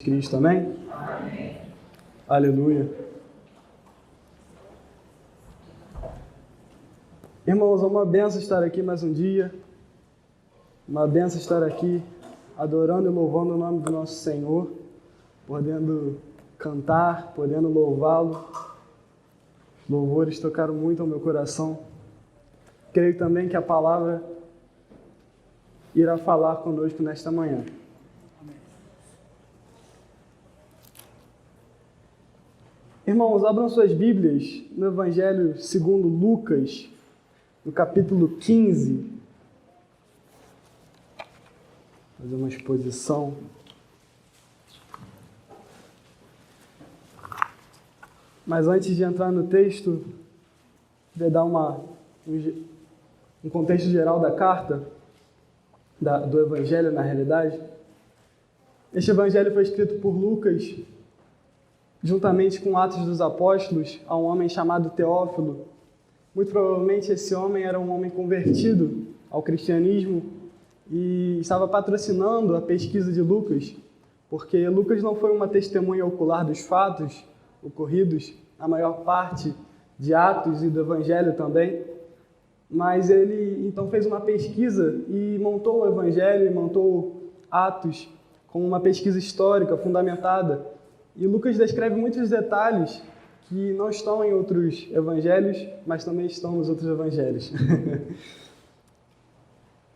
Cristo, amém? Amém. Aleluia. Irmãos, é uma benção estar aqui mais um dia, uma benção estar aqui adorando e louvando o nome do nosso Senhor, podendo cantar, podendo louvá-lo. Os louvores tocaram muito ao meu coração. Creio também que a palavra irá falar conosco nesta manhã. Irmãos, abram suas Bíblias no Evangelho segundo Lucas, no capítulo 15. Vou fazer uma exposição. Mas antes de entrar no texto, vou dar um contexto geral da carta, do Evangelho na realidade. Este Evangelho foi escrito por Lucas, juntamente com Atos dos Apóstolos, a um homem chamado Teófilo. Muito provavelmente esse homem era um homem convertido ao cristianismo e estava patrocinando a pesquisa de Lucas, porque Lucas não foi uma testemunha ocular dos fatos ocorridos, a maior parte de Atos e do Evangelho também, mas ele então fez uma pesquisa e montou o Evangelho e montou Atos com uma pesquisa histórica fundamentada. E Lucas descreve muitos detalhes que não estão em outros evangelhos, mas também estão nos outros evangelhos.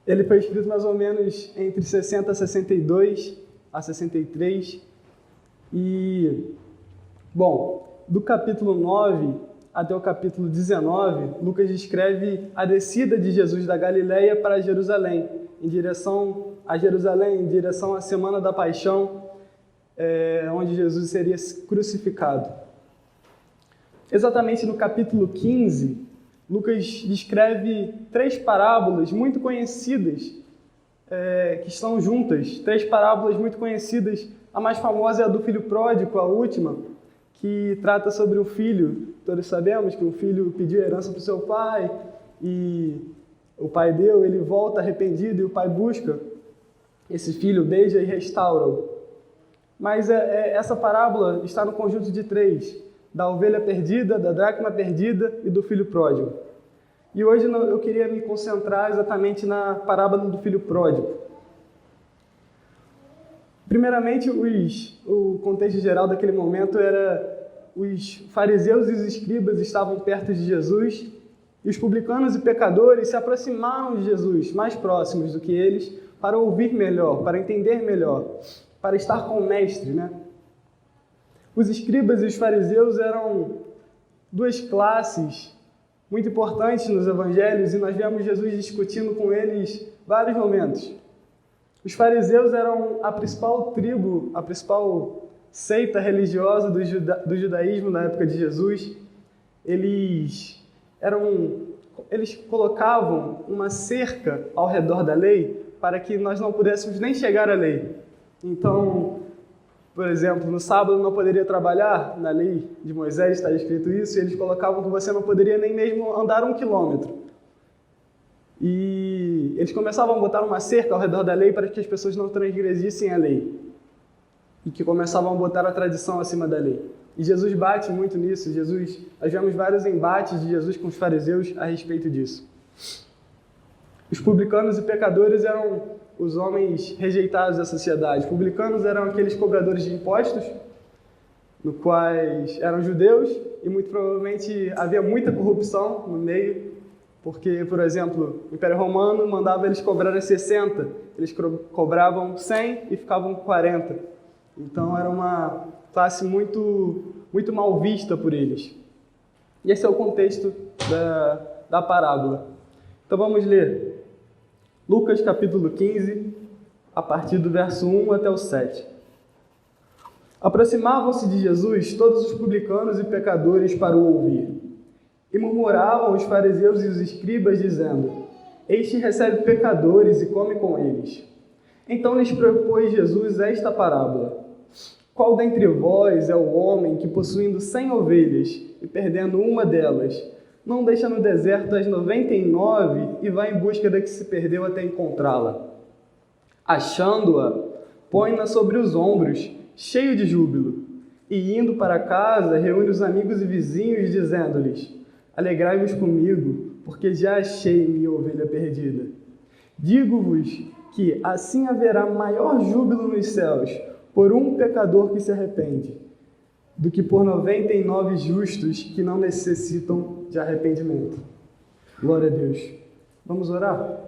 Ele foi escrito mais ou menos entre 60 a 62 a 63. E, bom, do capítulo 9 até o capítulo 19, Lucas descreve a descida de Jesus da Galileia para Jerusalém, em direção à Semana da Paixão, onde Jesus seria crucificado. Exatamente no capítulo 15, Lucas descreve três parábolas muito conhecidas, que estão juntas, três parábolas muito conhecidas. A mais famosa é a do filho pródigo, a última, que trata sobre um filho. Todos sabemos que o filho pediu herança para o seu pai e o pai deu, ele volta arrependido e o pai busca esse filho, beija e restaura-o. Mas essa parábola está no conjunto de três, da ovelha perdida, da dracma perdida e do filho pródigo. E hoje eu queria me concentrar exatamente na parábola do filho pródigo. Primeiramente, o contexto geral daquele momento era os fariseus e os escribas estavam perto de Jesus e os publicanos e pecadores se aproximaram de Jesus, mais próximos do que eles, para ouvir melhor, para entender melhor, para estar com o mestre, né? Os escribas e os fariseus eram duas classes muito importantes nos evangelhos e nós vemos Jesus discutindo com eles vários momentos. Os fariseus eram a principal tribo, a principal seita religiosa do judaísmo na época de Jesus. Eles colocavam uma cerca ao redor da lei para que nós não pudéssemos nem chegar à lei. Então, por exemplo, no sábado não poderia trabalhar, na lei de Moisés está escrito isso, e eles colocavam que você não poderia nem mesmo andar 1 quilômetro. E eles começavam a botar uma cerca ao redor da lei para que as pessoas não transgredissem a lei. E que começavam a botar a tradição acima da lei. E Jesus bate muito nisso. Nós vemos vários embates de Jesus com os fariseus a respeito disso. Os publicanos e pecadores eram os homens rejeitados da sociedade. Publicanos eram aqueles cobradores de impostos, no quais eram judeus, e muito provavelmente havia muita corrupção no meio, porque, por exemplo, o Império Romano mandava eles cobrarem 60, eles cobravam 100 e ficavam com 40. Então era uma classe muito, muito mal vista por eles. E esse é o contexto da parábola. Então vamos ler Lucas capítulo 15, a partir do verso 1 até o 7. Aproximavam-se de Jesus todos os publicanos e pecadores para o ouvir. E murmuravam os fariseus e os escribas, dizendo: Este recebe pecadores e come com eles. Então lhes propôs Jesus esta parábola: Qual dentre vós é o homem que, possuindo 100 ovelhas e perdendo uma delas, não deixa no deserto as 99 e vai em busca da que se perdeu até encontrá-la? Achando-a, põe-na sobre os ombros cheio de júbilo, e indo para casa, reúne os amigos e vizinhos, dizendo-lhes: alegrai-vos comigo, porque já achei minha ovelha perdida. Digo-vos que assim haverá maior júbilo nos céus por um pecador que se arrepende, do que por 99 justos que não necessitam de arrependimento. Glória a Deus. Vamos orar?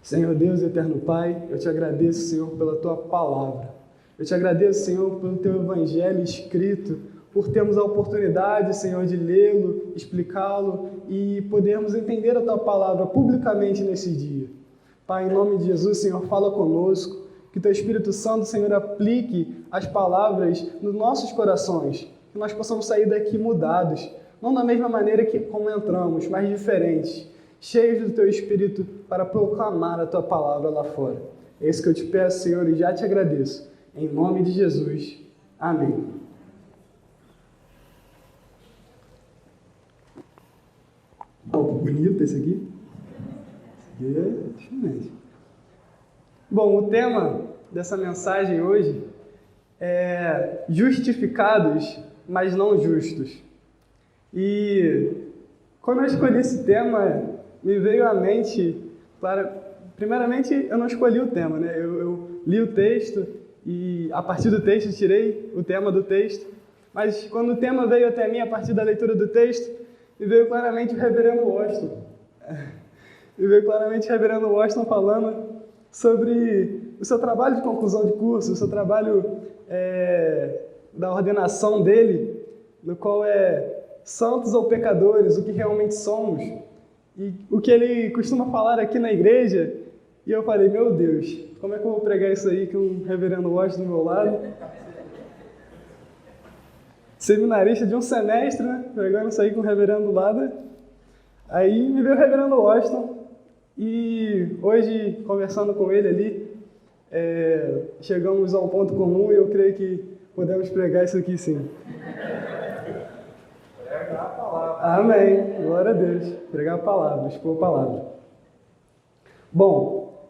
Senhor Deus, eterno Pai, eu te agradeço, Senhor, pela Tua palavra. Eu te agradeço, Senhor, pelo Teu Evangelho escrito, por termos a oportunidade, Senhor, de lê-lo, explicá-lo e podermos entender a Tua palavra publicamente nesse dia. Pai, em nome de Jesus, Senhor, fala conosco, que Teu Espírito Santo, Senhor, aplique as palavras nos nossos corações, que nós possamos sair daqui mudados, não da mesma maneira que como entramos, mas diferentes, cheios do Teu Espírito para proclamar a Tua palavra lá fora. É isso que eu te peço, Senhor, e já te agradeço. Em nome de Jesus. Amém. Bonito esse aqui. Esse aqui é diferente. Bom, o tema dessa mensagem hoje é justificados, mas não justos. E quando eu escolhi esse tema, me veio à mente, primeiramente eu não escolhi o tema, né? Eu li o texto e a partir do texto tirei o tema do texto, mas quando o tema veio até mim a partir da leitura do texto, me veio claramente o reverendo Washington. Me veio claramente o reverendo Washington falando sobre o seu trabalho de conclusão de curso, o seu trabalho da ordenação dele, no qual é santos ou pecadores, o que realmente somos, e o que ele costuma falar aqui na igreja. E eu falei, meu Deus, como é que eu vou pregar isso aí com um reverendo Washington do meu lado? Seminarista de um semestre, né? Pregando isso aí com o reverendo do lado. Aí me veio o reverendo Washington e hoje, conversando com ele ali, chegamos a um ponto comum e eu creio que podemos pregar isso aqui sim. Pregar a palavra. Amém. Glória a Deus. Pregar a palavra, expor a palavra. Bom,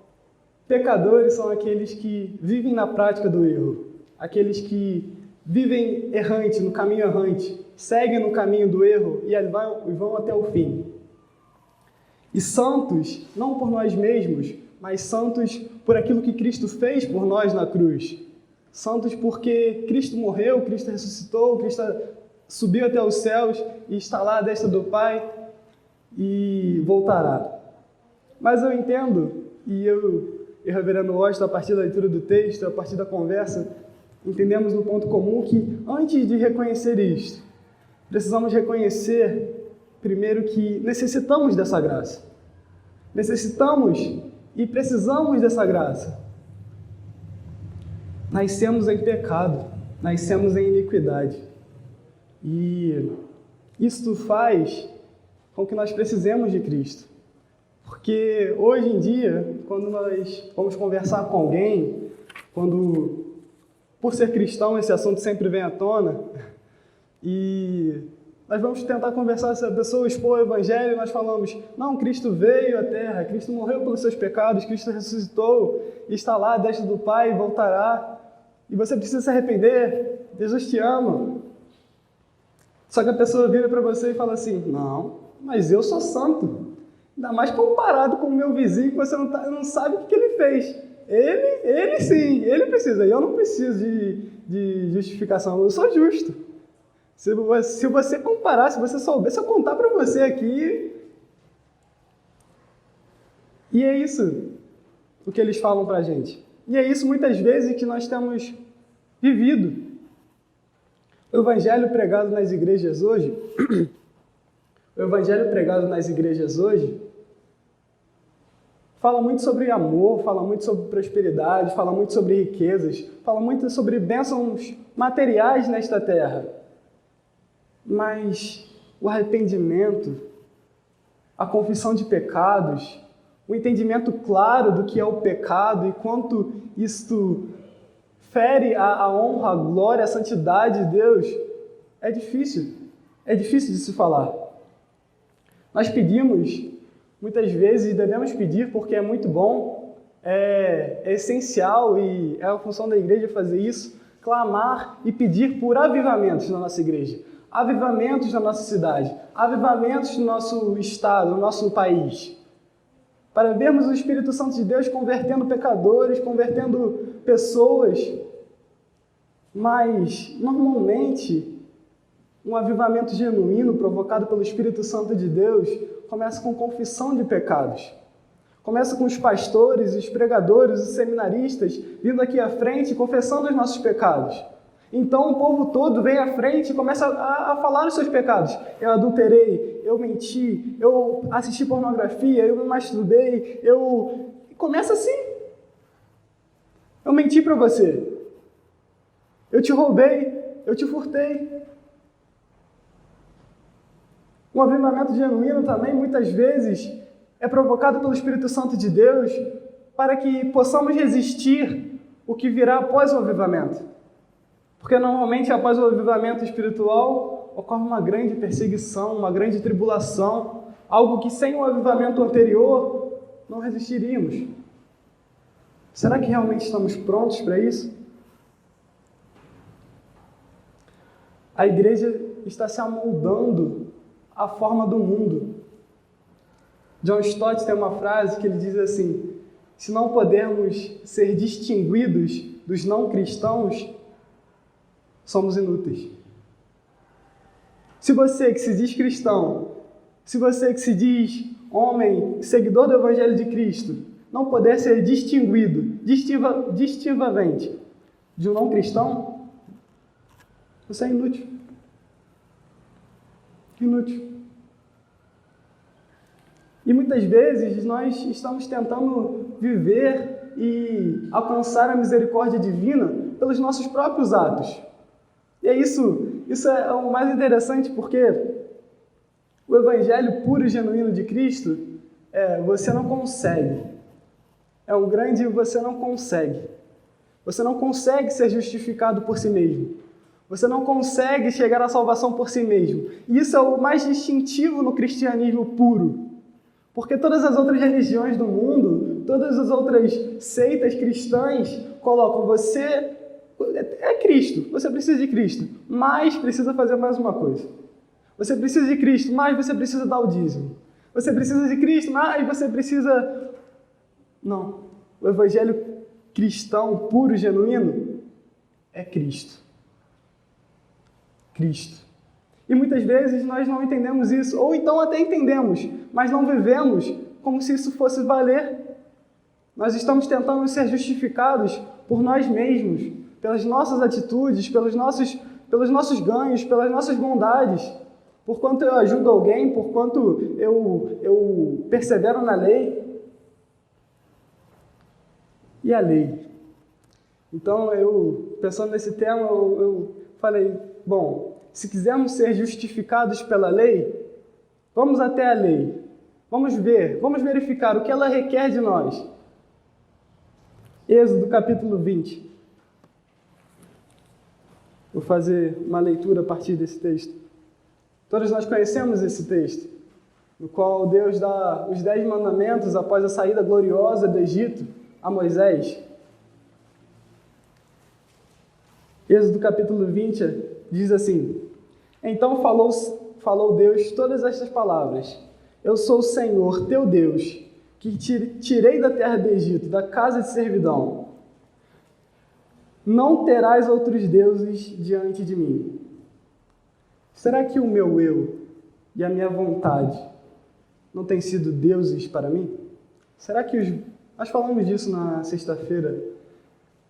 pecadores são aqueles que vivem na prática do erro, aqueles que vivem errante, no caminho errante, seguem no caminho do erro e vão até o fim. E santos, não por nós mesmos, mas santos por aquilo que Cristo fez por nós na cruz. Santos porque Cristo morreu, Cristo ressuscitou, Cristo subiu até os céus e está lá à destra do Pai e voltará. Mas eu entendo, e eu e o reverendo Washington, a partir da leitura do texto, a partir da conversa, entendemos no ponto comum que, antes de reconhecer isto, precisamos reconhecer, primeiro, que necessitamos dessa graça. Necessitamos e precisamos dessa graça. Nascemos em pecado, nascemos em iniquidade. E isto faz com que nós precisemos de Cristo. Porque hoje em dia, quando nós vamos conversar com alguém, por ser cristão, esse assunto sempre vem à tona, e nós vamos tentar conversar, se a pessoa expor o Evangelho, nós falamos, não, Cristo veio à Terra, Cristo morreu pelos seus pecados, Cristo ressuscitou, e está lá à destra do Pai e voltará, e você precisa se arrepender, Jesus te ama. Só que a pessoa vira para você e fala assim, não, mas eu sou santo. Ainda mais comparado com o meu vizinho, que você não sabe o que ele fez. Ele sim, ele precisa. Eu não preciso de justificação, eu sou justo. Se você comparar, se você souber, se eu contar para você aqui... E é isso o que eles falam para a gente. E é isso muitas vezes que nós temos vivido. O Evangelho pregado nas igrejas hoje... O Evangelho pregado nas igrejas hoje fala muito sobre amor, fala muito sobre prosperidade, fala muito sobre riquezas, fala muito sobre bênçãos materiais nesta terra. Mas o arrependimento, a confissão de pecados, o entendimento claro do que é o pecado e quanto isto fere a honra, a glória, a santidade de Deus, é difícil de se falar. Nós pedimos, muitas vezes, e devemos pedir porque é muito bom, é essencial e é a função da igreja fazer isso, clamar e pedir por avivamentos na nossa igreja, avivamentos na nossa cidade, avivamentos no nosso estado, no nosso país. Para vermos o Espírito Santo de Deus convertendo pecadores, convertendo pessoas. Mas, normalmente, um avivamento genuíno provocado pelo Espírito Santo de Deus começa com confissão de pecados. Começa com os pastores, os pregadores, os seminaristas vindo aqui à frente confessando os nossos pecados. Então o povo todo vem à frente e começa a falar os seus pecados. Eu adulterei, eu menti, eu assisti pornografia, eu me masturbei, Começa assim. Eu menti para você. Eu te roubei, eu te furtei. Um avivamento genuíno também, muitas vezes, é provocado pelo Espírito Santo de Deus para que possamos resistir o que virá após o avivamento. Porque normalmente após o avivamento espiritual ocorre uma grande perseguição, uma grande tribulação, algo que sem o avivamento anterior não resistiríamos. Será que realmente estamos prontos para isso? A igreja está se amoldando à forma do mundo. John Stott tem uma frase que ele diz assim: se não pudermos ser distinguidos dos não cristãos, somos inúteis. Se você que se diz cristão, se você que se diz homem, seguidor do Evangelho de Cristo, não puder ser distinguido distintivamente de um não cristão, você é inútil. Inútil. E muitas vezes nós estamos tentando viver e alcançar a misericórdia divina pelos nossos próprios atos. E é isso é o mais interessante, porque o Evangelho puro e genuíno de Cristo, você não consegue. É um grande você não consegue. Você não consegue ser justificado por si mesmo. Você não consegue chegar à salvação por si mesmo. E isso é o mais distintivo no cristianismo puro. Porque todas as outras religiões do mundo, todas as outras seitas cristãs colocam você é Cristo, você precisa de Cristo, mas precisa fazer mais uma coisa. Você precisa de Cristo, mas você precisa dar o dízimo. Você precisa de Cristo, mas você precisa... Não. O evangelho cristão puro e genuíno é Cristo. Cristo. E muitas vezes nós não entendemos isso, ou então até entendemos, mas não vivemos como se isso fosse valer. Nós estamos tentando ser justificados por nós mesmos, pelas nossas atitudes, pelos nossos ganhos, pelas nossas bondades, por quanto eu ajudo alguém, por quanto eu persevero na lei. E a lei? Então, pensando nesse tema, eu falei, bom, se quisermos ser justificados pela lei, vamos até a lei. Vamos verificar o que ela requer de nós. Êxodo capítulo 20. Vou fazer uma leitura a partir desse texto. Todos nós conhecemos esse texto, no qual Deus dá os 10 mandamentos após a saída gloriosa do Egito a Moisés. Êxodo capítulo 20 diz assim: então falou Deus todas estas palavras: eu sou o Senhor, teu Deus, que tirei da terra do Egito, da casa de servidão. Não terás outros deuses diante de mim. Será que o meu eu e a minha vontade não têm sido deuses para mim? Será que nós falamos disso na sexta-feira,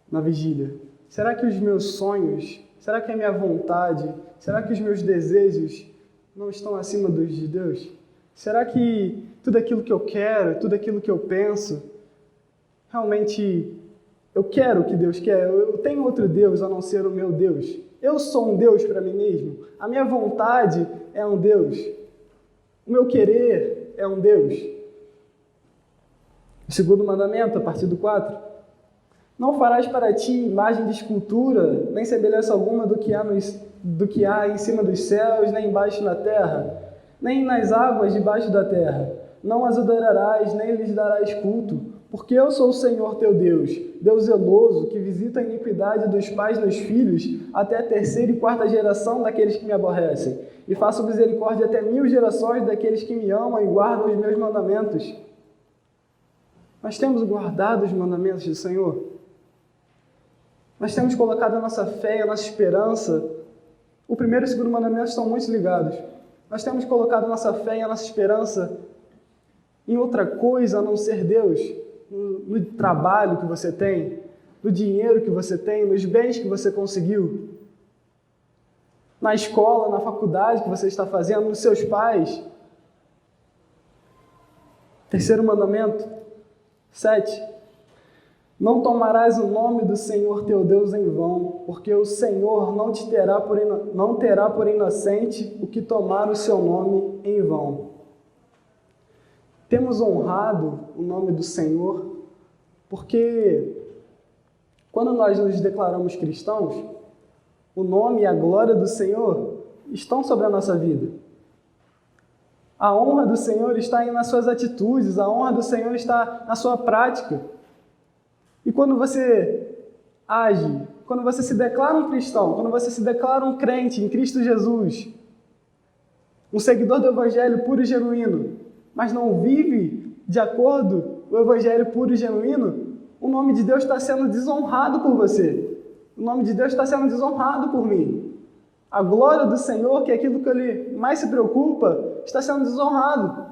na vigília. Será que os meus sonhos, será que a minha vontade, será que os meus desejos não estão acima dos de Deus? Será que tudo aquilo que eu quero, tudo aquilo que eu penso, realmente eu quero o que Deus quer? Eu tenho outro Deus a não ser o meu Deus? Eu sou um Deus para mim mesmo? A minha vontade é um Deus? O meu querer é um Deus? O segundo mandamento, a partir do 4. Não farás para ti imagem de escultura, nem semelhança alguma do que há em cima dos céus, nem embaixo na terra, nem nas águas debaixo da terra. Não as adorarás, nem lhes darás culto, Porque eu sou o Senhor teu Deus, Deus zeloso, que visita a iniquidade dos pais nos filhos, até a terceira e quarta geração daqueles que me aborrecem, e faço misericórdia até 1000 gerações daqueles que me amam e guardam os meus mandamentos. Nós temos guardado os mandamentos do Senhor? Nós temos colocado a nossa fé, a nossa esperança. O primeiro e o segundo mandamento estão muito ligados. Nós temos colocado a nossa fé e a nossa esperança em outra coisa a não ser Deus, no trabalho que você tem, no dinheiro que você tem, nos bens que você conseguiu, na escola, na faculdade que você está fazendo, nos seus pais. Terceiro mandamento, 7. Não tomarás o nome do Senhor teu Deus em vão, porque o Senhor não terá por inocente o que tomar o seu nome em vão. Temos honrado o nome do Senhor, porque quando nós nos declaramos cristãos, o nome e a glória do Senhor estão sobre a nossa vida. A honra do Senhor está nas suas atitudes, a honra do Senhor está na sua prática. E quando você age, quando você se declara um cristão, quando você se declara um crente em Cristo Jesus, um seguidor do Evangelho puro e genuíno, mas não vive de acordo com o Evangelho puro e genuíno, o nome de Deus está sendo desonrado por você. O nome de Deus está sendo desonrado por mim. A glória do Senhor, que é aquilo que Ele mais se preocupa, está sendo desonrado.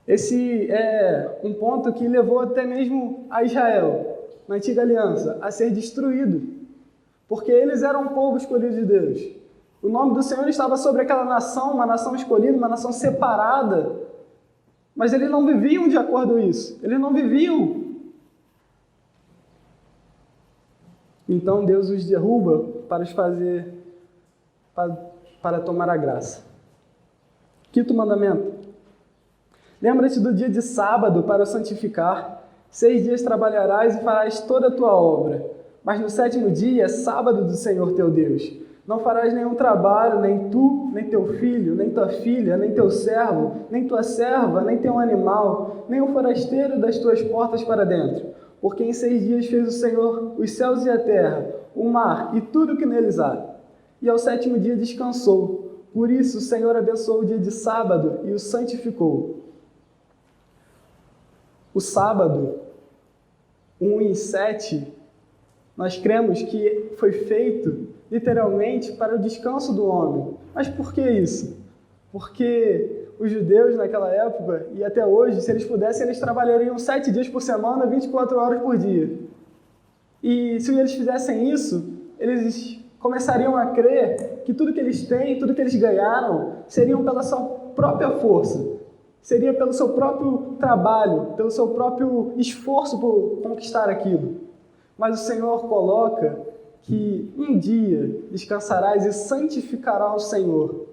Esse é um ponto que levou até mesmo a Israel, na antiga aliança, a ser destruído, porque eles eram um povo escolhido de Deus. O nome do Senhor estava sobre aquela nação, uma nação escolhida, uma nação separada, mas eles não viviam de acordo com isso, eles não viviam. Então Deus os derruba para tomar a graça. Quinto mandamento. Lembra-te do dia de sábado para o santificar. 6 dias trabalharás e farás toda a tua obra. Mas no 7º dia é sábado do Senhor teu Deus. Não farás nenhum trabalho, nem tu, nem teu filho, nem tua filha, nem teu servo, nem tua serva, nem teu animal, nem o forasteiro das tuas portas para dentro. Porque em 6 dias fez o Senhor os céus e a terra, o mar e tudo o que neles há. E ao 7º dia descansou. Por isso o Senhor abençoou o dia de sábado e o santificou. O sábado, 1:7, nós cremos que foi feito literalmente para o descanso do homem. Mas por que isso? Porque os judeus naquela época, e até hoje, se eles pudessem, eles trabalhariam 7 dias por semana, 24 horas por dia. E se eles fizessem isso, eles começariam a crer que tudo que eles têm, tudo que eles ganharam, seriam pela sua própria força. Seria pelo seu próprio trabalho, pelo seu próprio esforço por conquistar aquilo. Mas o Senhor coloca que um dia descansarás e santificarás o Senhor.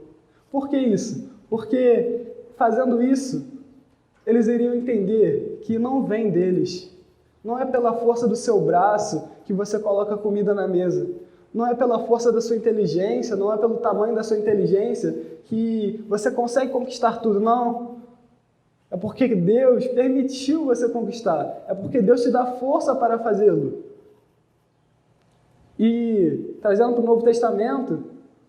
Por que isso? Porque fazendo isso, eles iriam entender que não vem deles. Não é pela força do seu braço que você coloca comida na mesa. Não é pela força da sua inteligência, não é pelo tamanho da sua inteligência que você consegue conquistar tudo, não. É porque Deus permitiu você conquistar. É porque Deus te dá força para fazê-lo. E, trazendo para o Novo Testamento,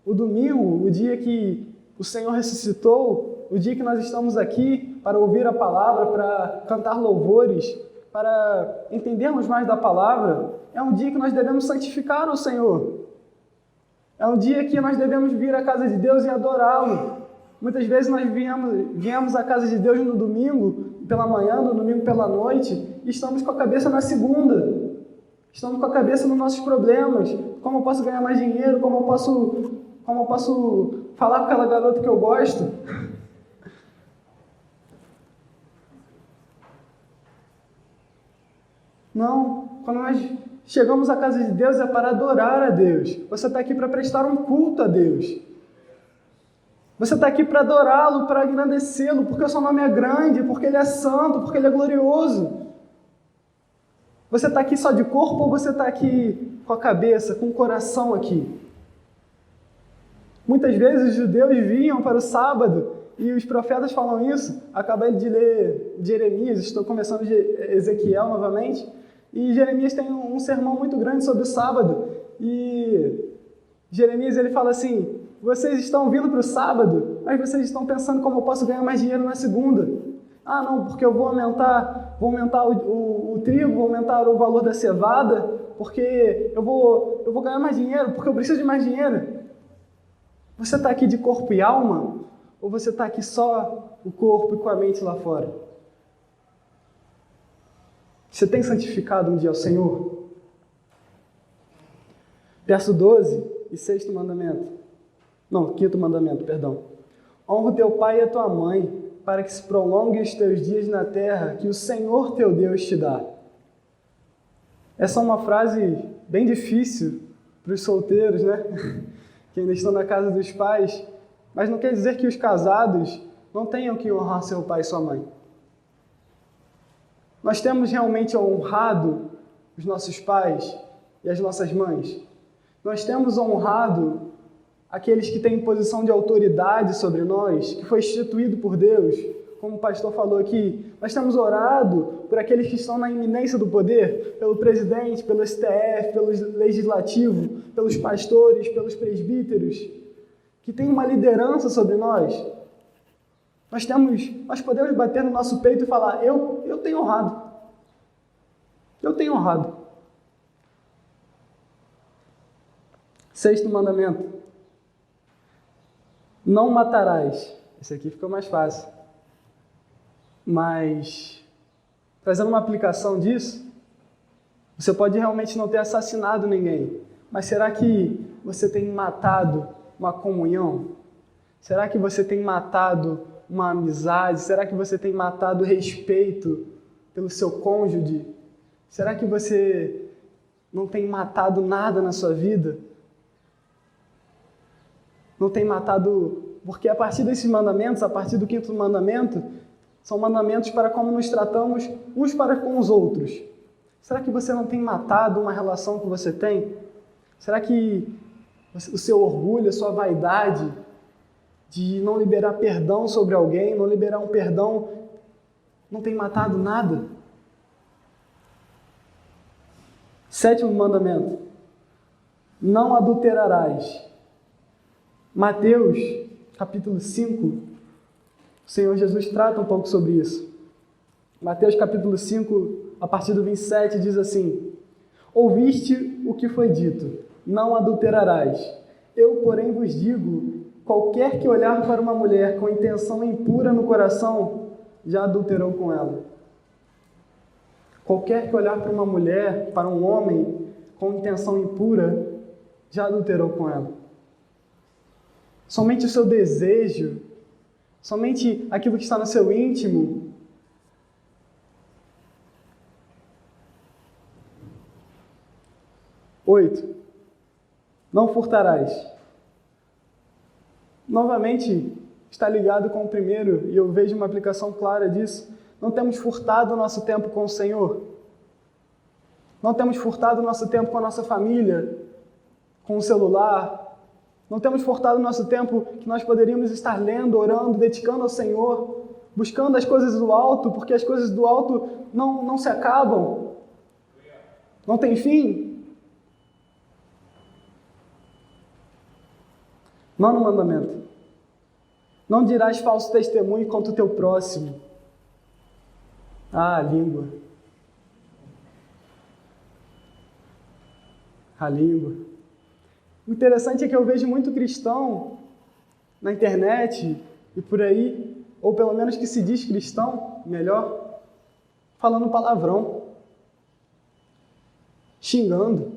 o domingo, o dia que o Senhor ressuscitou, o dia que nós estamos aqui para ouvir a palavra, para cantar louvores, para entendermos mais da palavra, é um dia que nós devemos santificar o Senhor. É um dia que nós devemos vir à casa de Deus e adorá-lo. Muitas vezes nós viemos à casa de Deus no domingo pela manhã, no domingo pela noite, e estamos com a cabeça na segunda. Estamos com a cabeça nos nossos problemas. Como eu posso ganhar mais dinheiro? Como eu posso falar com aquela garota que eu gosto? Não. Quando nós chegamos à casa de Deus é para adorar a Deus. Você está aqui para prestar um culto a Deus. Você está aqui para adorá-lo, para engrandecê-lo, porque o seu nome é grande, porque ele é santo, porque ele é glorioso. Você está aqui só de corpo ou você está aqui com a cabeça, com o coração aqui? Muitas vezes os judeus vinham para o sábado E os profetas falam isso. Acabei de ler Jeremias, estou começando de Ezequiel novamente. E Jeremias tem um sermão muito grande sobre o sábado. E Jeremias ele fala assim: vocês estão vindo para o sábado, mas vocês estão pensando como eu posso ganhar mais dinheiro na segunda. Ah, não, porque eu vou aumentar o trigo, vou aumentar o valor da cevada, porque eu vou ganhar mais dinheiro, porque eu preciso de mais dinheiro. Você está aqui de corpo e alma, ou você está aqui só o corpo e com a mente lá fora? Você tem santificado um dia ao Senhor? Verso 12 e 6º mandamento. Não, 5º mandamento, perdão. Honra o teu pai e a tua mãe, para que se prolongue os teus dias na terra que o Senhor teu Deus te dá. Essa é uma frase bem difícil para os solteiros, né? Que ainda estão na casa dos pais, mas não quer dizer que os casados não tenham que honrar seu pai e sua mãe. Nós temos realmente honrado os nossos pais e as nossas mães. Nós temos honrado aqueles que têm posição de autoridade sobre nós, que foi instituído por Deus, como o pastor falou aqui. Nós temos orado por aqueles que estão na iminência do poder, pelo presidente, pelo STF, pelo legislativo, pelos pastores, pelos presbíteros, que têm uma liderança sobre nós. Nós podemos bater no nosso peito e falar: eu tenho honrado. Eu tenho honrado. 6º mandamento. Não matarás. Esse aqui ficou mais fácil. Mas, trazendo uma aplicação disso, você pode realmente não ter assassinado ninguém. Mas será que você tem matado uma comunhão? Será que você tem matado uma amizade? Será que você tem matado respeito pelo seu cônjuge? Será que você não tem matado nada na sua vida? Não tem matado, porque a partir desses mandamentos, a partir do 5º mandamento, são mandamentos para como nos tratamos uns para com os outros. Será que você não tem matado uma relação que você tem? Será que o seu orgulho, a sua vaidade de não liberar perdão sobre alguém, não liberar um perdão, não tem matado nada? 7º mandamento. Não adulterarás. Mateus, capítulo 5, o Senhor Jesus trata um pouco sobre isso. Mateus, capítulo 5, a partir do 27, diz assim: ouviste o que foi dito, não adulterarás. Eu, porém, vos digo, qualquer que olhar para uma mulher com intenção impura no coração, já adulterou com ela. Qualquer que olhar para uma mulher, para um homem, com intenção impura, já adulterou com ela. Somente o seu desejo, somente aquilo que está no seu íntimo. 8. Não furtarás. Novamente, está ligado com o primeiro, e eu vejo uma aplicação clara disso. Não temos furtado o nosso tempo com o Senhor. Não temos furtado o nosso tempo com a nossa família, com o celular. Não temos furtado o nosso tempo que nós poderíamos estar lendo, orando, dedicando ao Senhor, buscando as coisas do alto, porque as coisas do alto não se acabam. Não tem fim. 9º mandamento. Não dirás falso testemunho contra o teu próximo. Ah, a língua. A língua. O interessante é que eu vejo muito cristão na internet e por aí, ou pelo menos que se diz cristão, melhor, falando palavrão, xingando,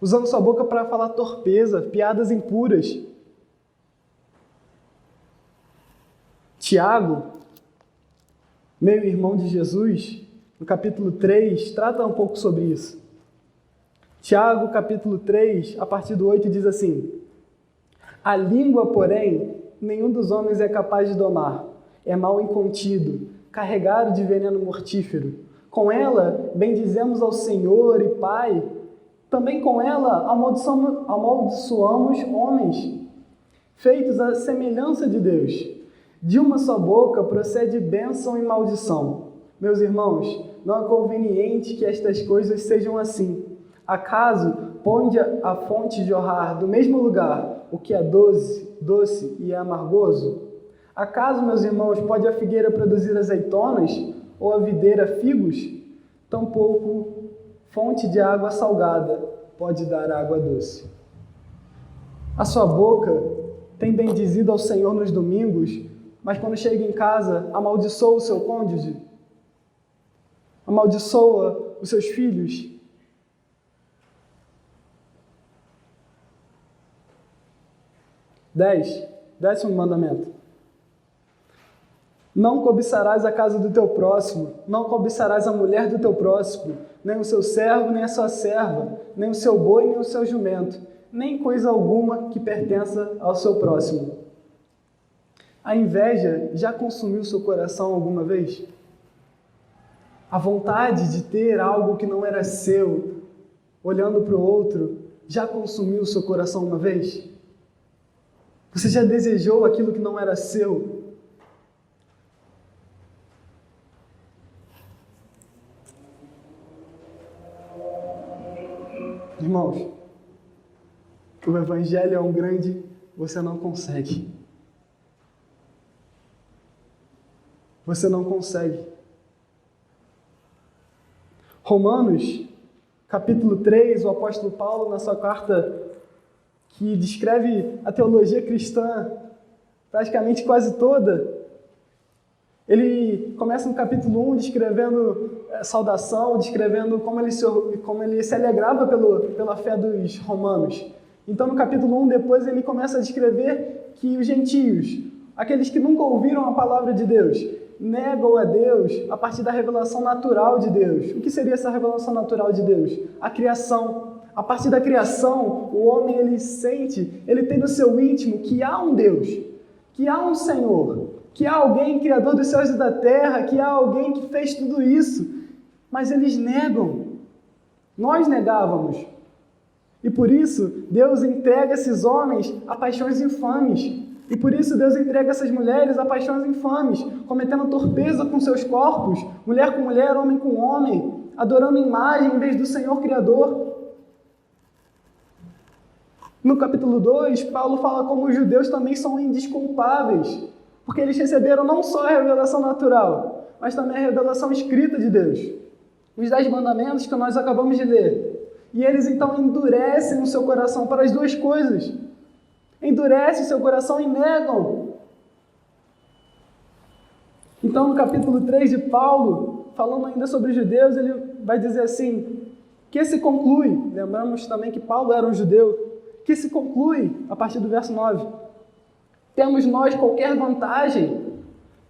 usando sua boca para falar torpeza, piadas impuras. Tiago, meu irmão de Jesus, no capítulo 3, trata um pouco sobre isso. Tiago, capítulo 3, a partir do 8, diz assim: a língua, porém, nenhum dos homens é capaz de domar. É mal incontido, carregado de veneno mortífero. Com ela, bendizemos ao Senhor e Pai. Também com ela, amaldiçoamos homens. feitos à semelhança de Deus. De uma só boca procede bênção e maldição. Meus irmãos, não é conveniente que estas coisas sejam assim. Acaso pode a fonte jorrar do mesmo lugar o que é doce e é amargoso? Acaso, meus irmãos, pode a figueira produzir azeitonas ou a videira figos? Tampouco fonte de água salgada pode dar água doce. A sua boca tem bendizido ao Senhor nos domingos, mas quando chega em casa, amaldiçoa o seu cônjuge, amaldiçoa os seus filhos. Décimo mandamento. Não cobiçarás a casa do teu próximo, não cobiçarás a mulher do teu próximo, nem o seu servo, nem a sua serva, nem o seu boi, nem o seu jumento, nem coisa alguma que pertença ao seu próximo. A inveja já consumiu seu coração alguma vez? A vontade de ter algo que não era seu, olhando para o outro, já consumiu seu coração uma vez? Você já desejou aquilo que não era seu? Irmãos, o Evangelho é um grande, você não consegue. Você não consegue. Romanos, capítulo 3, o apóstolo Paulo, na sua carta que descreve a teologia cristã praticamente quase toda, ele começa no capítulo 1 descrevendo saudação, descrevendo como ele se alegrava pela fé dos romanos. Então, no capítulo 1, depois, ele começa a descrever que os gentios, aqueles que nunca ouviram a palavra de Deus, negam a Deus a partir da revelação natural de Deus. O que seria essa revelação natural de Deus? A criação. A partir da criação, o homem ele sente, ele tem no seu íntimo que há um Deus, que há um Senhor, que há alguém criador dos céus e da terra, que há alguém que fez tudo isso, mas eles negam. Nós negávamos. E por isso, Deus entrega esses homens a paixões infames. E por isso, Deus entrega essas mulheres a paixões infames, cometendo torpeza com seus corpos, mulher com mulher, homem com homem, adorando imagem em vez do Senhor Criador. No capítulo 2, Paulo fala como os judeus também são indesculpáveis, porque eles receberam não só a revelação natural, mas também a revelação escrita de Deus. Os 10 mandamentos que nós acabamos de ler. E eles então endurecem o seu coração para as duas coisas. Endurecem o seu coração e negam. Então, no capítulo 3 de Paulo, falando ainda sobre os judeus, ele vai dizer assim, que se conclui, lembramos também que Paulo era um judeu, que se conclui, a partir do verso 9, temos nós qualquer vantagem?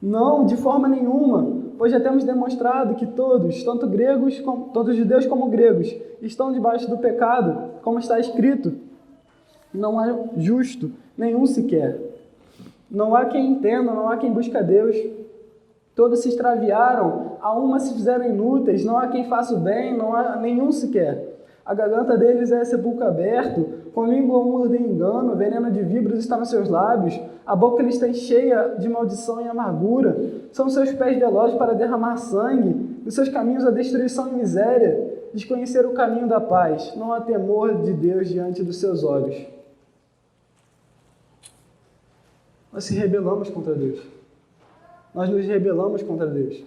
Não, de forma nenhuma, pois já temos demonstrado que todos, tanto judeus como gregos, estão debaixo do pecado, como está escrito, não há justo nenhum sequer. Não há quem entenda, não há quem busque a Deus. Todos se extraviaram, a uma se fizeram inúteis, não há quem faça o bem, não há nenhum sequer. A garganta deles é sepulcro aberto, com língua mordem engano, veneno de víboras está nos seus lábios, a boca lhes está cheia de maldição e amargura, são seus pés velozes para derramar sangue, os seus caminhos a destruição e miséria, desconhecer o caminho da paz, não há temor de Deus diante dos seus olhos. Nós se rebelamos contra Deus. Nós nos rebelamos contra Deus.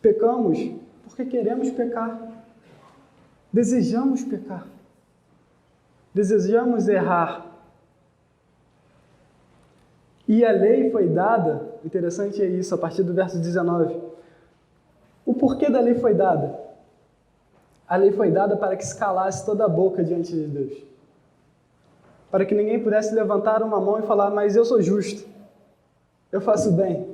Pecamos porque queremos pecar. Desejamos pecar. Desejamos errar. E a lei foi dada, interessante é isso, a partir do verso 19. O porquê da lei foi dada? A lei foi dada para que se calasse toda a boca diante de Deus. Para que ninguém pudesse levantar uma mão e falar, mas eu sou justo, eu faço bem.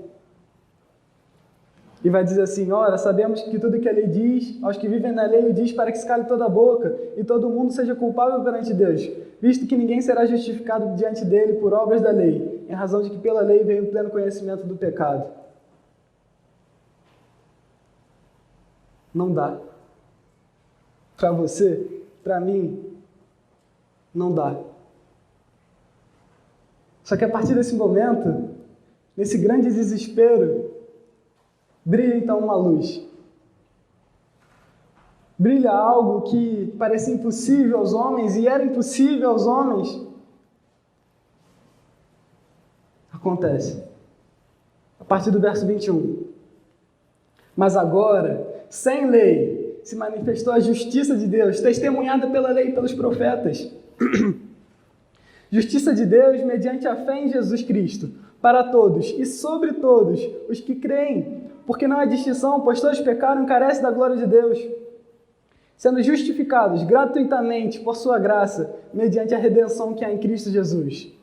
E vai dizer assim, ora, sabemos que tudo que a lei diz, aos que vivem na lei o diz para que se cale toda a boca e todo mundo seja culpável perante Deus, visto que ninguém será justificado diante dele por obras da lei, em razão de que pela lei veio o pleno conhecimento do pecado. Não dá. Para você, para mim, não dá. Só que a partir desse momento, nesse grande desespero, brilha então uma luz. Brilha algo que parecia impossível aos homens e era impossível aos homens. Acontece. A partir do verso 21. Mas agora, sem lei, se manifestou a justiça de Deus, testemunhada pela lei e pelos profetas. Justiça de Deus mediante a fé em Jesus Cristo, para todos e sobre todos os que creem, porque não há distinção, pois todos pecaram e carecem da glória de Deus, sendo justificados gratuitamente por sua graça, mediante a redenção que há em Cristo Jesus,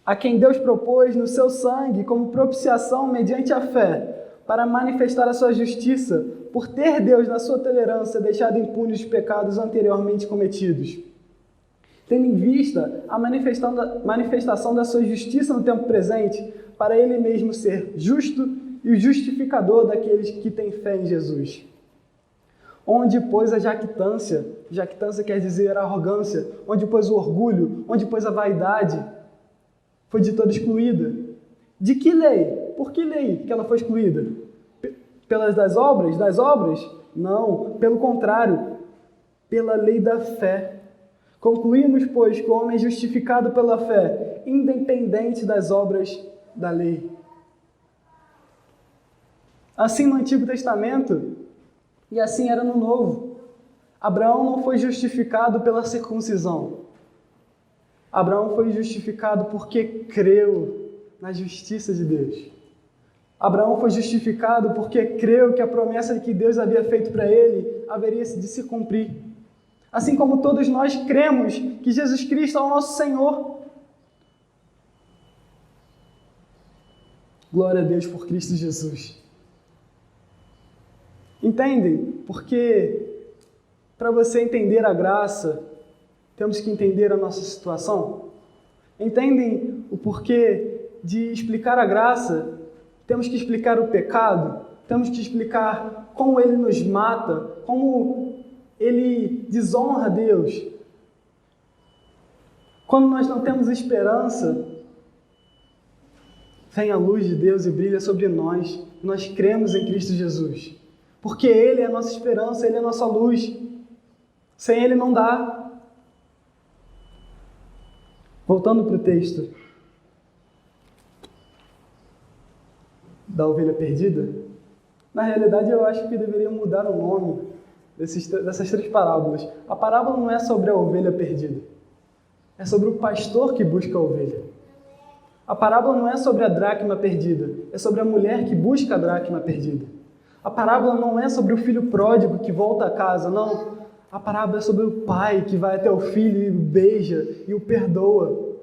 a quem Deus propôs no seu sangue como propiciação mediante a fé, para manifestar a sua justiça, por ter Deus, na sua tolerância, deixado impunes os pecados anteriormente cometidos, tendo em vista a manifestação da sua justiça no tempo presente, para Ele mesmo ser justo e o justificador daqueles que têm fé em Jesus. Onde, pois, a jactância quer dizer arrogância, onde, pois, o orgulho, onde, pois, a vaidade, foi de toda excluída. De que lei? Por que lei que ela foi excluída? Pelas das obras? Não, pelo contrário, pela lei da fé. Concluímos, pois, que o homem é justificado pela fé, independente das obras da lei. Assim no Antigo Testamento, e assim era no Novo. Abraão não foi justificado pela circuncisão. Abraão foi justificado porque creu na justiça de Deus. Abraão foi justificado porque creu que a promessa que Deus havia feito para ele haveria de se cumprir. Assim como todos nós cremos que Jesus Cristo é o nosso Senhor. Glória a Deus por Cristo Jesus. Entendem? Porque para você entender a graça, temos que entender a nossa situação. Entendem o porquê de explicar a graça? Temos que explicar o pecado, temos que explicar como ele nos mata, como ele desonra a Deus. Quando nós não temos esperança, vem a luz de Deus e brilha sobre nós. Nós cremos em Cristo Jesus. Porque Ele é a nossa esperança, Ele é a nossa luz. Sem Ele não dá. Voltando para o texto da ovelha perdida, na realidade eu acho que deveria mudar o nome dessas três parábolas. A parábola não é sobre a ovelha perdida, é sobre o pastor que busca a ovelha. A parábola não é sobre a dracma perdida, é sobre a mulher que busca a dracma perdida. A parábola não é sobre o filho pródigo que volta a casa, não. A parábola é sobre o pai que vai até o filho e o beija e o perdoa.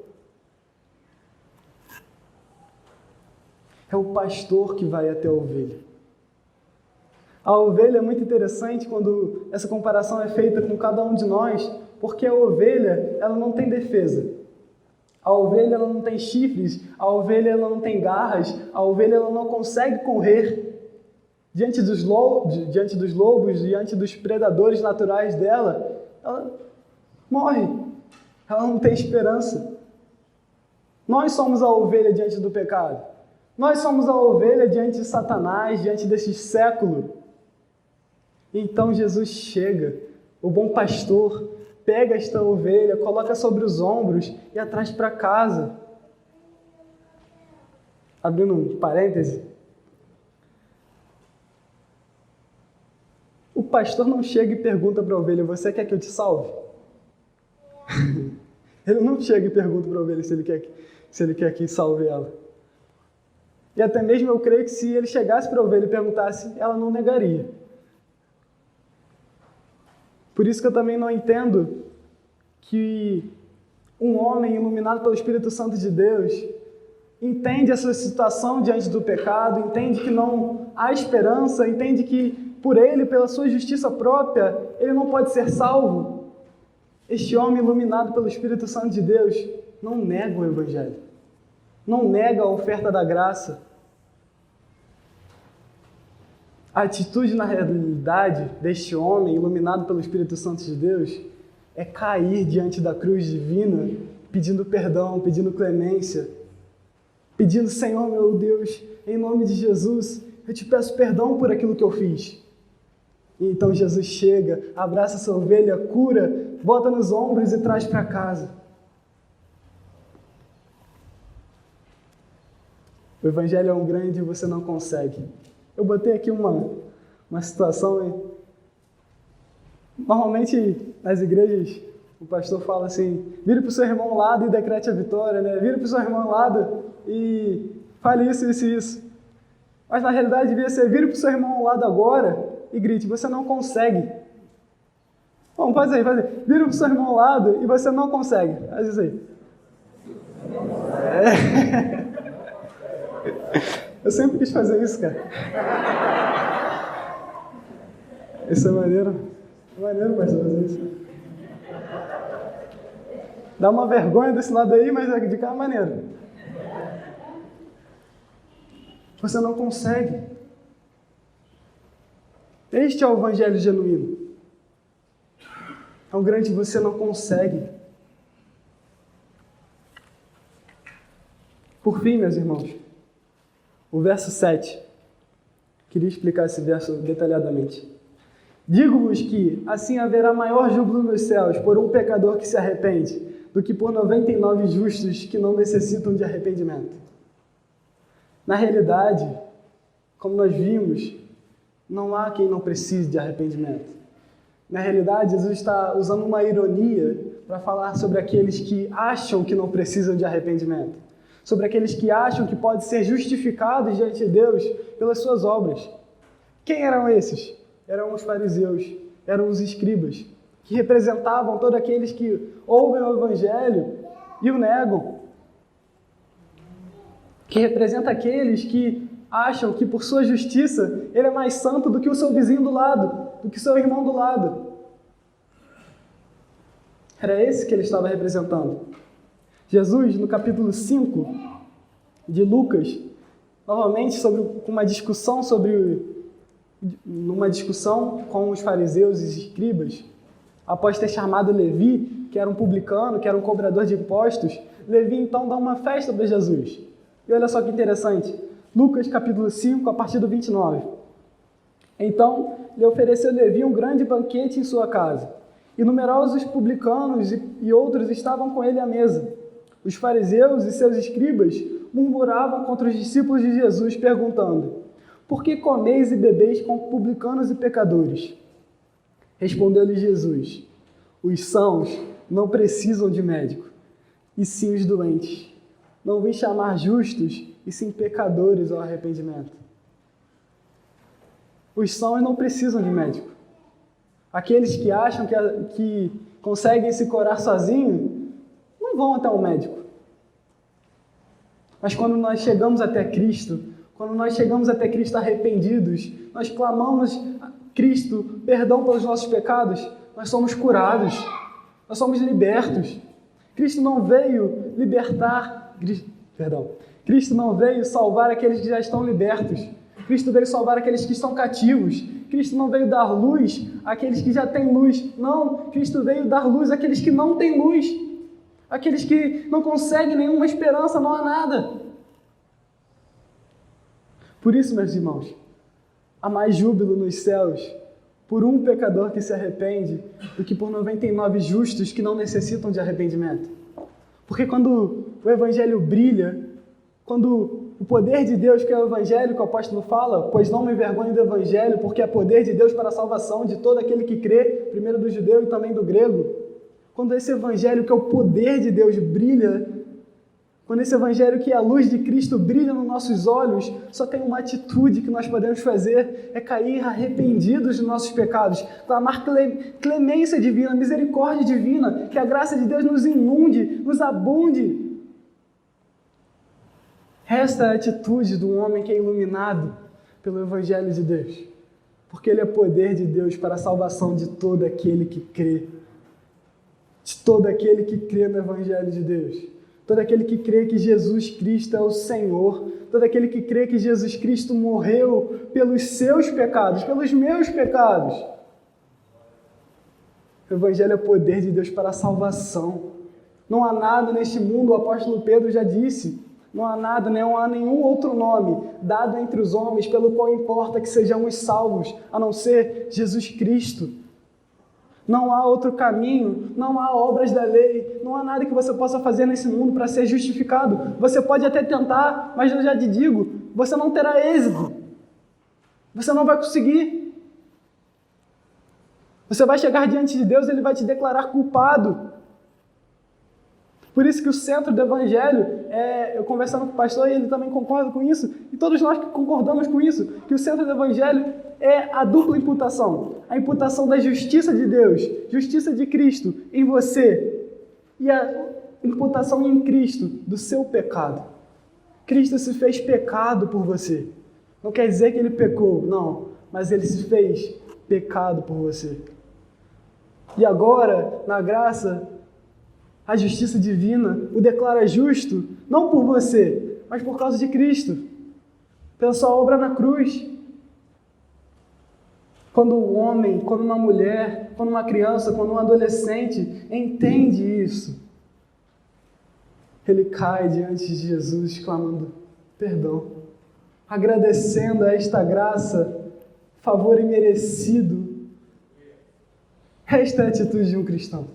É o pastor que vai até a ovelha. A ovelha é muito interessante quando essa comparação é feita com cada um de nós, porque a ovelha, ela não tem defesa. A ovelha, ela não tem chifres, a ovelha, ela não tem garras, a ovelha, ela não consegue correr diante dos lobos, diante dos predadores naturais dela. Ela morre, ela não tem esperança. Nós somos a ovelha diante do pecado. Nós somos a ovelha diante de Satanás, diante desse século. Então Jesus chega, o bom pastor, pega esta ovelha, coloca sobre os ombros e a traz para casa. Abrindo um parêntese. O pastor não chega e pergunta para a ovelha, você quer que eu te salve? Ele não chega e pergunta para a ovelha se ele quer que salve ela. E até mesmo eu creio que se ele chegasse para a ovelha e perguntasse, ela não negaria. Por isso que eu também não entendo que um homem iluminado pelo Espírito Santo de Deus entende a sua situação diante do pecado, entende que não há esperança, entende que por ele, pela sua justiça própria, ele não pode ser salvo. Este homem iluminado pelo Espírito Santo de Deus não nega o Evangelho, não nega a oferta da graça. A atitude, na realidade, deste homem iluminado pelo Espírito Santo de Deus é cair diante da cruz divina, pedindo perdão, pedindo clemência. pedindo: Senhor, meu Deus, em nome de Jesus, eu te peço perdão por aquilo que eu fiz. E então Jesus chega, abraça essa ovelha, cura, bota nos ombros e traz para casa. O Evangelho é um grande e você não consegue. Eu botei aqui uma situação. Normalmente, nas igrejas, o pastor fala assim: vire para o seu irmão ao lado e decrete a vitória, né? Vire para o seu irmão ao lado e fale isso, isso e isso. Mas na realidade devia ser: vire para o seu irmão ao lado agora e grite: você não consegue. Bom, faz aí. Vire para o seu irmão ao lado e você não consegue. Faz isso aí. Eu sempre quis fazer isso, cara. Isso é maneiro. É maneiro, pastor, fazer isso. Dá uma vergonha desse lado aí, mas de cá é maneiro. Você não consegue. Este é o Evangelho genuíno. É um grande você não consegue. Por fim, meus irmãos, o verso 7. Queria explicar esse verso detalhadamente. Digo-vos que assim haverá maior júbilo nos céus por um pecador que se arrepende, do que por 99 justos que não necessitam de arrependimento. Na realidade, como nós vimos, não há quem não precise de arrependimento. Na realidade, Jesus está usando uma ironia para falar sobre aqueles que acham que não precisam de arrependimento, sobre aqueles que acham que podem ser justificados diante de Deus pelas suas obras. Quem eram esses? Eram os fariseus, eram os escribas, que representavam todos aqueles que ouvem o Evangelho e o negam, que representa aqueles que acham que por sua justiça ele é mais santo do que o seu vizinho do lado, do que o seu irmão do lado. Era esse que ele estava representando. Jesus, no capítulo 5 de Lucas, novamente numa discussão com os fariseus e escribas, após ter chamado Levi, que era um publicano, que era um cobrador de impostos, Levi então dá uma festa para Jesus. E olha só que interessante, Lucas capítulo 5, a partir do 29. Então, lhe ofereceu Levi um grande banquete em sua casa, e numerosos publicanos e outros estavam com ele à mesa. Os fariseus e seus escribas murmuravam contra os discípulos de Jesus, perguntando: por que comeis e bebeis com publicanos e pecadores? Respondeu-lhe Jesus: os sãos não precisam de médico, e sim os doentes. Não vim chamar justos, e sim pecadores ao arrependimento. Os sãos não precisam de médico. Aqueles que acham que conseguem se curar sozinhos, não vão até um médico. Mas quando nós chegamos até Cristo, arrependidos, nós clamamos a Cristo perdão pelos nossos pecados, nós somos curados, nós somos libertos. Cristo não veio Cristo não veio salvar aqueles que já estão libertos. Cristo veio salvar aqueles que estão cativos. Cristo não veio dar luz àqueles que já têm luz. Não, Cristo veio dar luz àqueles que não têm luz. Aqueles que não conseguem nenhuma esperança, não há nada. Por isso, meus irmãos, há mais júbilo nos céus por um pecador que se arrepende do que por 99 justos que não necessitam de arrependimento. Porque quando o Evangelho brilha, quando o poder de Deus, que é o Evangelho que o apóstolo fala, pois não me envergonho do Evangelho, porque é poder de Deus para a salvação de todo aquele que crê, primeiro do judeu e também do grego. Quando esse Evangelho, que é o poder de Deus, brilha, quando esse Evangelho, que é a luz de Cristo, brilha nos nossos olhos, só tem uma atitude que nós podemos fazer, é cair arrependidos dos nossos pecados, clamar clemência divina, misericórdia divina, que a graça de Deus nos inunde, nos abunde. Esta é a atitude do homem que é iluminado pelo Evangelho de Deus, porque ele é poder de Deus para a salvação de todo aquele que crê, de todo aquele que crê no Evangelho de Deus. Todo aquele que crê que Jesus Cristo é o Senhor, todo aquele que crê que Jesus Cristo morreu pelos seus pecados, pelos meus pecados. O Evangelho é o poder de Deus para a salvação. Não há nada neste mundo, o apóstolo Pedro já disse, Não há nada, não há nenhum outro nome dado entre os homens pelo qual importa que sejamos salvos, a não ser Jesus Cristo. Não há outro caminho, não há obras da lei, não há nada que você possa fazer nesse mundo para ser justificado. Você pode até tentar, mas eu já te digo, você não terá êxito. Você não vai conseguir. Você vai chegar diante de Deus e Ele vai te declarar culpado. Por isso que o centro do Evangelho, eu conversando com o pastor, e ele também concorda com isso, e todos nós que concordamos com isso, que o centro do Evangelho é a dupla imputação. A imputação da justiça de Deus, justiça de Cristo em você, e a imputação em Cristo do seu pecado. Cristo se fez pecado por você. Não quer dizer que Ele pecou, não, mas Ele se fez pecado por você. E agora, na graça, a justiça divina o declara justo, não por você, mas por causa de Cristo, pela sua obra na cruz. Quando um homem, quando uma mulher, quando uma criança, quando um adolescente entende isso, ele cai diante de Jesus clamando perdão, agradecendo a esta graça, favor imerecido. Esta é a atitude de um cristão.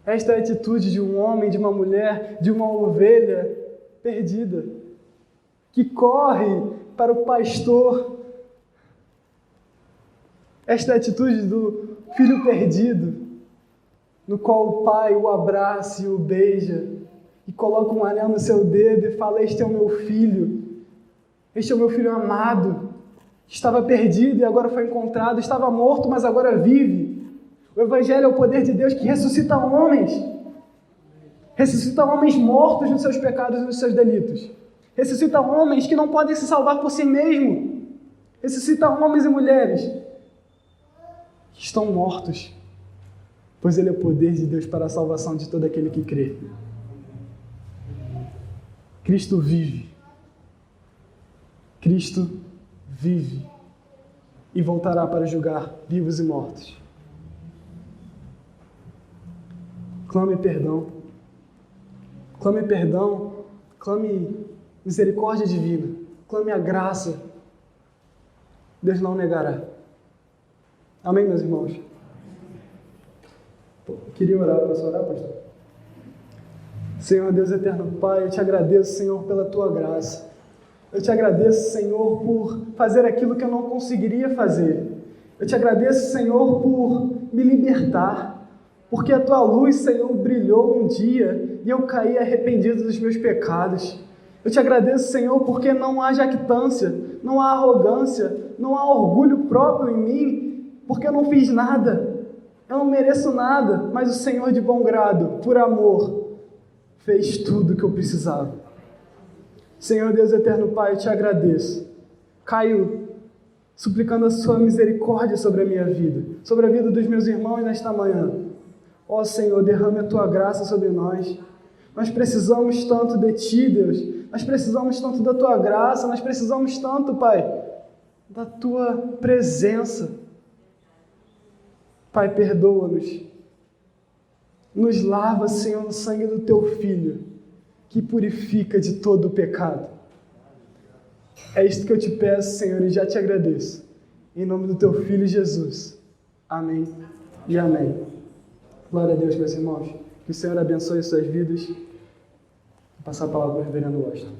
Esta é a atitude de um homem, de uma mulher, de uma ovelha perdida, que corre para o pastor. Esta é a atitude do filho perdido, no qual o pai o abraça e o beija, e coloca um anel no seu dedo e fala: este é o meu filho amado, que estava perdido e agora foi encontrado, estava morto, mas agora vive. O Evangelho é o poder de Deus que ressuscita homens mortos nos seus pecados e nos seus delitos, ressuscita homens que não podem se salvar por si mesmos, ressuscita homens e mulheres que estão mortos, pois Ele é o poder de Deus para a salvação de todo aquele que crê. Cristo vive e voltará para julgar vivos e mortos. Clame perdão, clame misericórdia divina, clame a graça. Deus não negará. Amém, meus irmãos? Queria orar, posso orar, pastor? Senhor Deus eterno Pai, eu te agradeço, Senhor, pela tua graça. Eu te agradeço, Senhor, por fazer aquilo que eu não conseguiria fazer. Eu te agradeço, Senhor, por me libertar. Porque a tua luz, Senhor, brilhou um dia e eu caí arrependido dos meus pecados. Eu te agradeço, Senhor, porque não há jactância, não há arrogância, não há orgulho próprio em mim, porque eu não fiz nada, eu não mereço nada, mas o Senhor de bom grado, por amor, fez tudo o que eu precisava. Senhor Deus eterno Pai, eu te agradeço. Caio suplicando a sua misericórdia sobre a minha vida, sobre a vida dos meus irmãos nesta manhã. Ó Senhor, derrame a tua graça sobre nós. Nós precisamos tanto de ti, Deus. Nós precisamos tanto da tua graça. Nós precisamos tanto, Pai, da tua presença. Pai, perdoa-nos. Nos lava, Senhor, no sangue do teu Filho, que purifica de todo o pecado. É isto que eu te peço, Senhor, e já te agradeço. Em nome do teu Filho Jesus. Amém e amém. Glória a Deus, meus irmãos. Que o Senhor abençoe as suas vidas. Vou passar a palavra para o reverendo Washington.